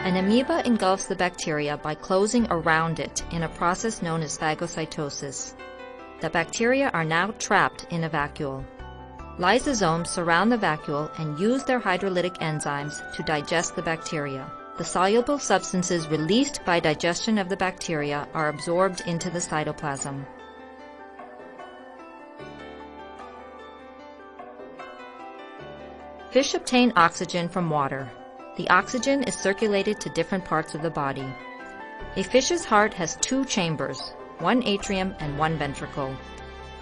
An amoeba engulfs the bacteria by closing around it in a process known as phagocytosis. The bacteria are now trapped in a vacuole. Lysosomes surround the vacuole and use their hydrolytic enzymes to digest the bacteria. The soluble substances released by digestion of the bacteria are absorbed into the cytoplasm. Fish obtain oxygen from water. The oxygen is circulated to different parts of the body. A fish's heart has two chambers, one atrium and one ventricle.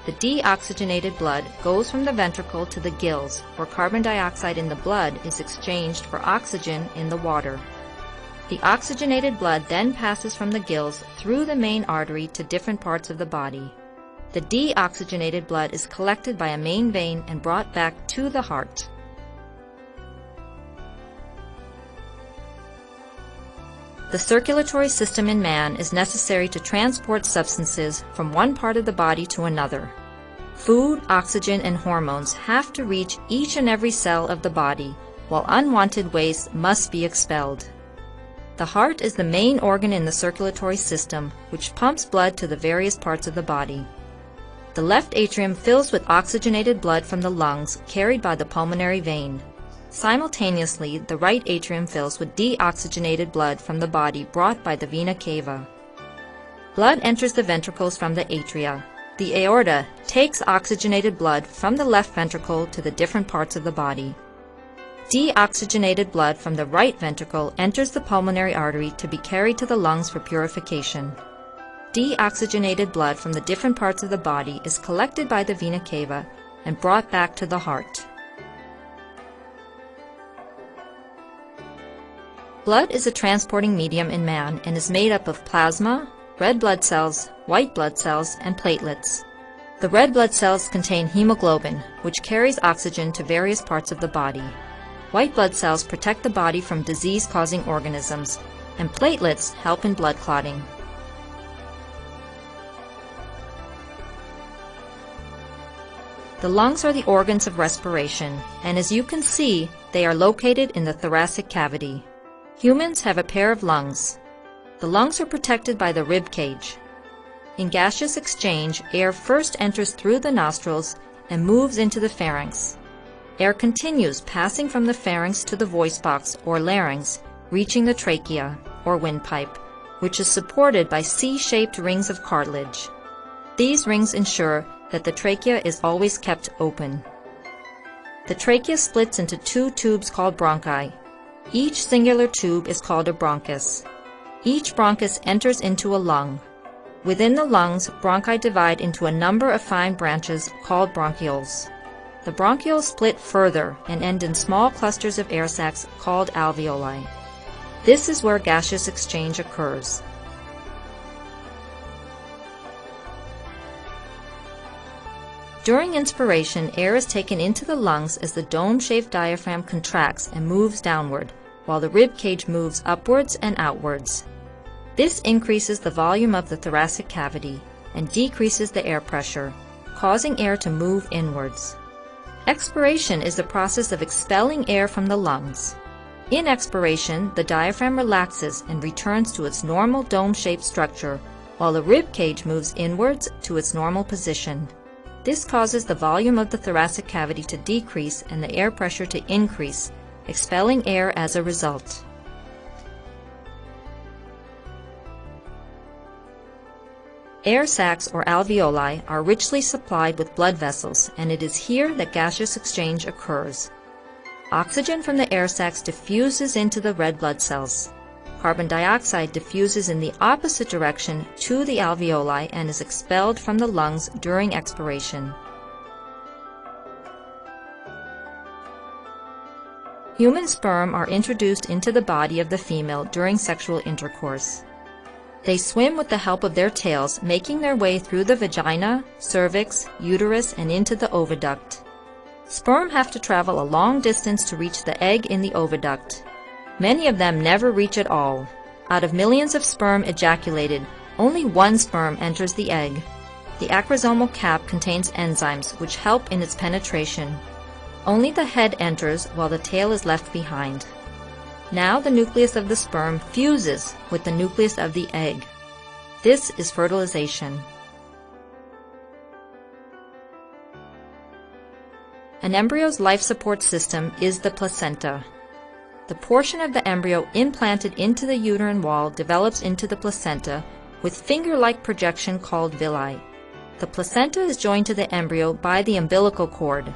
The deoxygenated blood goes from the ventricle to the gills, where carbon dioxide in the blood is exchanged for oxygen in the water. The oxygenated blood then passes from the gills through the main artery to different parts of the body. The deoxygenated blood is collected by a main vein and brought back to the heart. The circulatory system in man is necessary to transport substances from one part of the body to another. Food, oxygen, and hormones have to reach each and every cell of the body, while unwanted waste must be expelled. The heart is the main organ in the circulatory system, which pumps blood to the various parts of the body. The left atrium fills with oxygenated blood from the lungs carried by the pulmonary vein. Simultaneously, the right atrium fills with deoxygenated blood from the body brought by the vena cava. Blood enters the ventricles from the atria. The aorta takes oxygenated blood from the left ventricle to the different parts of the body. Deoxygenated blood from the right ventricle enters the pulmonary artery to be carried to the lungs for purification. Deoxygenated blood from the different parts of the body is collected by the vena cava and brought back to the heart. Blood is a transporting medium in man and is made up of plasma, red blood cells, white blood cells, and platelets. The red blood cells contain hemoglobin, which carries oxygen to various parts of the body. White blood cells protect the body from disease-causing organisms, and platelets help in blood clotting. The lungs are the organs of respiration, and as you can see, they are located in the thoracic cavity. Humans have a pair of lungs. The lungs are protected by the rib cage. In gaseous exchange, air first enters through the nostrils and moves into the pharynx. Air continues passing from the pharynx to the voice box or larynx, reaching the trachea or windpipe, which is supported by C-shaped rings of cartilage. These rings ensure that the trachea is always kept open. The trachea splits into two tubes called bronchi. Each singular tube is called a bronchus. Each bronchus enters into a lung. Within the lungs, bronchi divide into a number of fine branches called bronchioles. The bronchioles split further and end in small clusters of air sacs called alveoli. This is where gaseous exchange occurs. During inspiration, air is taken into the lungs as the dome-shaped diaphragm contracts and moves downward, while the rib cage moves upwards and outwards. This increases the volume of the thoracic cavity and decreases the air pressure, causing air to move inwards. Expiration is the process of expelling air from the lungs. In expiration, the diaphragm relaxes and returns to its normal dome-shaped structure, while the rib cage moves inwards to its normal position. This causes the volume of the thoracic cavity to decrease and the air pressure to increase, expelling air as a result. Air sacs or alveoli are richly supplied with blood vessels, and it is here that gaseous exchange occurs. Oxygen from the air sacs diffuses into the red blood cells. Carbon dioxide diffuses in the opposite direction to the alveoli and is expelled from the lungs during expiration. Human sperm are introduced into the body of the female during sexual intercourse. They swim with the help of their tails, making their way through the vagina, cervix, uterus, and into the oviduct. Sperm have to travel a long distance to reach the egg in the oviduct. Many of them never reach at all. Out of millions of sperm ejaculated, only one sperm enters the egg. The acrosomal cap contains enzymes which help in its penetration. Only the head enters while the tail is left behind. Now the nucleus of the sperm fuses with the nucleus of the egg. This is fertilization. An embryo's life support system is the placenta. The portion of the embryo implanted into the uterine wall develops into the placenta with finger-like projection called villi. The placenta is joined to the embryo by the umbilical cord.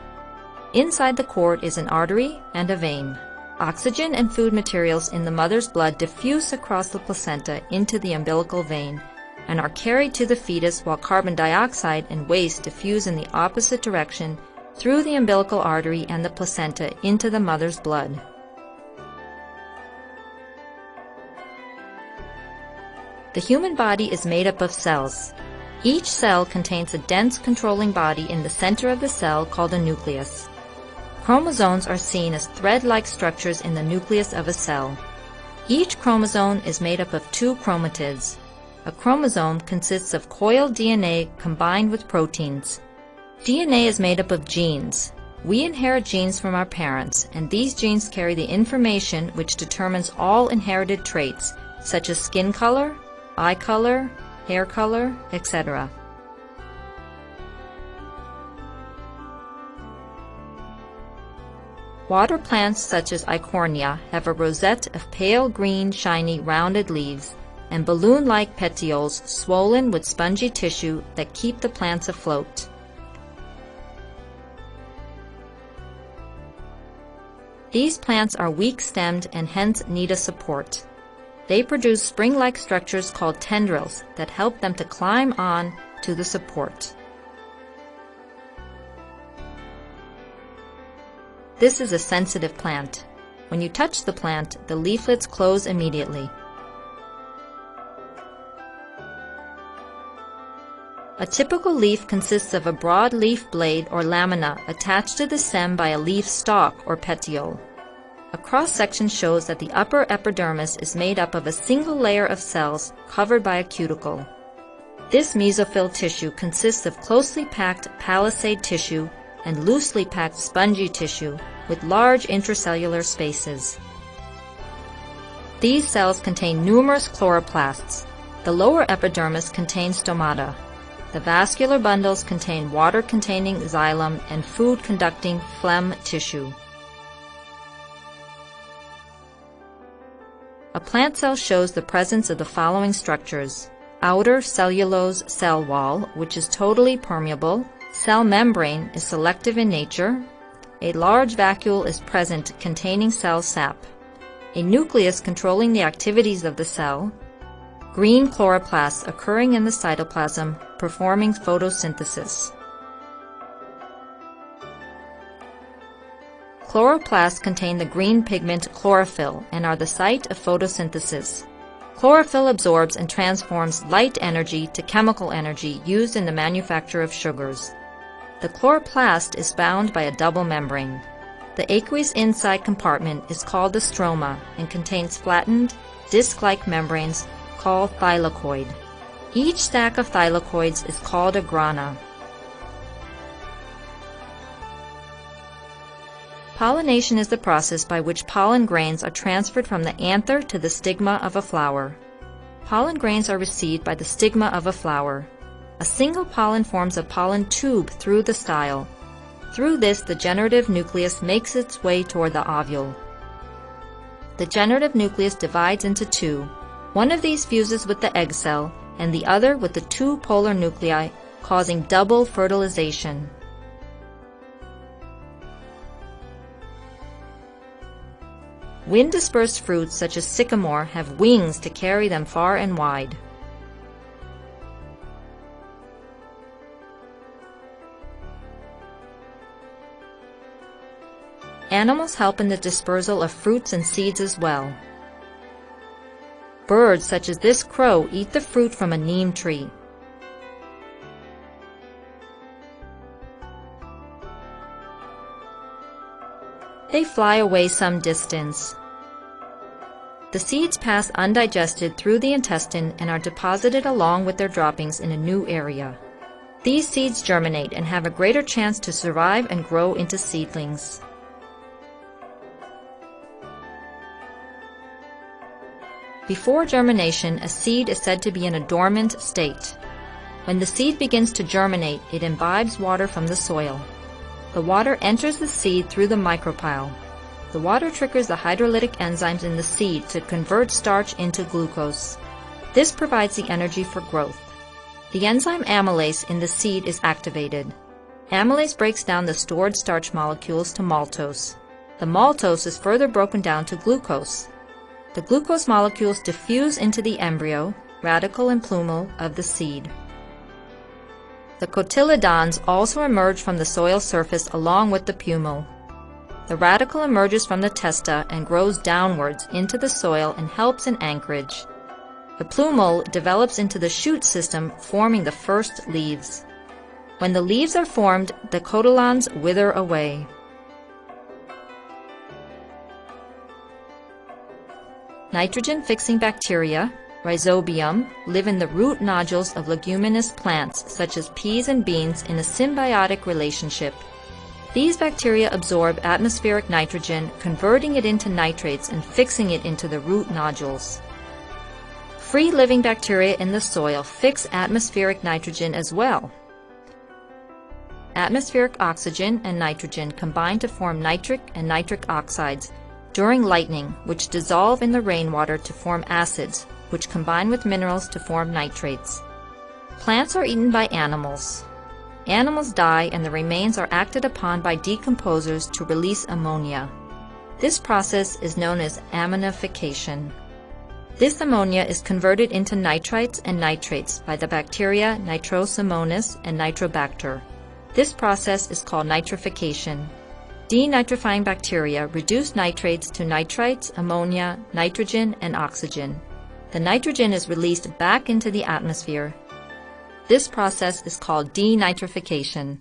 Inside the cord is an artery and a vein. Oxygen and food materials in the mother's blood diffuse across the placenta into the umbilical vein and are carried to the fetus, while carbon dioxide and waste diffuse in the opposite direction through the umbilical artery and the placenta into the mother's blood. The human body is made up of cells. Each cell contains a dense controlling body in the center of the cell called a nucleus. Chromosomes are seen as thread-like structures in the nucleus of a cell. Each chromosome is made up of 2 chromatids. A chromosome consists of coiled DNA combined with proteins. DNA is made up of genes. We inherit genes from our parents, and these genes carry the information which determines all inherited traits, such as skin color, eye color, hair color, etc. Water plants such as Eichhornia have a rosette of pale green, shiny, rounded leaves and balloon-like petioles swollen with spongy tissue that keep the plants afloat. These plants are weak-stemmed and hence need a support. They produce spring-like structures called tendrils that help them to climb on to the support. This is a sensitive plant. When you touch the plant, the leaflets close immediately. A typical leaf consists of a broad leaf blade or lamina attached to the stem by a leaf stalk or petiole. A cross-section shows that the upper epidermis is made up of a single layer of cells covered by a cuticle. This mesophyll tissue consists of closely packed palisade tissue and loosely packed spongy tissue with large intracellular spaces. These cells contain numerous chloroplasts. The lower epidermis contains stomata. The vascular bundles contain water-containing xylem and food-conducting phlegm tissue. A plant cell shows the presence of the following structures: outer cellulose cell wall, which is totally permeable. Cell membrane is selective in nature. A large vacuole is present containing cell sap. A nucleus controlling the activities of the cell. Green chloroplasts occurring in the cytoplasm, performing photosynthesis. Chloroplasts contain the green pigment chlorophyll and are the site of photosynthesis. Chlorophyll absorbs and transforms light energy to chemical energy used in the manufacture of sugars. The chloroplast is bound by a double membrane. The aqueous inside compartment is called the stroma and contains flattened, disc-like membranes called thylakoid. Each stack of thylakoids is called a grana. Pollination is the process by which pollen grains are transferred from the anther to the stigma of a flower. Pollen grains are received by the stigma of a flower. A single pollen forms a pollen tube through the style. Through this, the generative nucleus makes its way toward the ovule. The generative nucleus divides into 2. One of these fuses with the egg cell, and the other with the 2 polar nuclei, causing double fertilization. Wind-dispersed fruits such as sycamore have wings to carry them far and wide. Animals help in the dispersal of fruits and seeds as well. Birds such as this crow eat the fruit from a neem tree. They fly away some distance. The seeds pass undigested through the intestine and are deposited along with their droppings in a new area. These seeds germinate and have a greater chance to survive and grow into seedlings. Before germination, a seed is said to be in a dormant state. When the seed begins to germinate, it imbibes water from the soil. The water enters the seed through the micropyle. The water triggers the hydrolytic enzymes in the seed to convert starch into glucose. This provides the energy for growth. The enzyme amylase in the seed is activated. Amylase breaks down the stored starch molecules to maltose. The maltose is further broken down to glucose. The glucose molecules diffuse into the embryo, radicle and plumule of the seed. The cotyledons also emerge from the soil surface along with the plumule. The radicle emerges from the testa and grows downwards into the soil and helps in anchorage. The plumule develops into the shoot system, forming the first leaves. When the leaves are formed, the cotyledons wither away. Nitrogen-fixing bacteria, rhizobium, live in the root nodules of leguminous plants such as peas and beans in a symbiotic relationship. These bacteria absorb atmospheric nitrogen, converting it into nitrates and fixing it into the root nodules. Free-living bacteria in the soil fix atmospheric nitrogen as well. Atmospheric oxygen and nitrogen combine to form nitric and nitric oxides during lightning, which dissolve in the rainwater to form acids, which combine with minerals to form nitrates. Plants are eaten by animals. Animals die and the remains are acted upon by decomposers to release ammonia. This process is known as aminification. This ammonia is converted into nitrites and nitrates by the bacteria Nitrosomonas and Nitrobacter. This process is called nitrification. Denitrifying bacteria reduce nitrates to nitrites, ammonia, nitrogen, and oxygen. The nitrogen is released back into the atmosphere. This process is called denitrification.